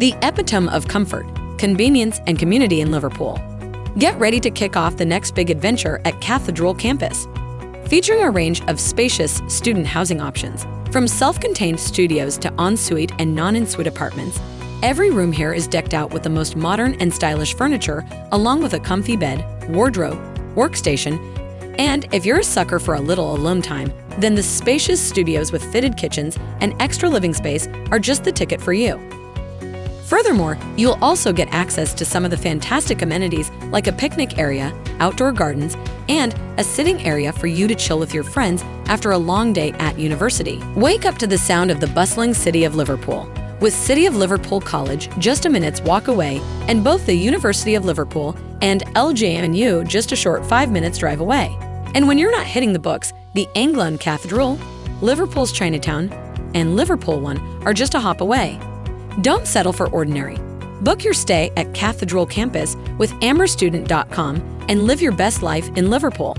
the epitome of comfort, convenience, and community in Liverpool. Get ready to kick off the next big adventure at Cathedral Campus. Featuring a range of spacious student housing options, from self-contained studios to ensuite and non-ensuite apartments, every room here is decked out with the most modern and stylish furniture, along with a comfy bed, wardrobe, workstation, and if you're a sucker for a little alone time, then the spacious studios with fitted kitchens and extra living space are just the ticket for you. Furthermore, you'll also get access to some of the fantastic amenities like a picnic area, outdoor gardens, and a sitting area for you to chill with your friends after a long day at university. Wake up to the sound of the bustling city of Liverpool, with City of Liverpool College just a minute's walk away, and both the University of Liverpool and LJMU just a short 5 minutes drive away. And when you're not hitting the books, the England Cathedral, Liverpool's Chinatown, and Liverpool One are just a hop away. Don't settle for ordinary. Book your stay at Cathedral Campus with amberstudent.com and live your best life in Liverpool.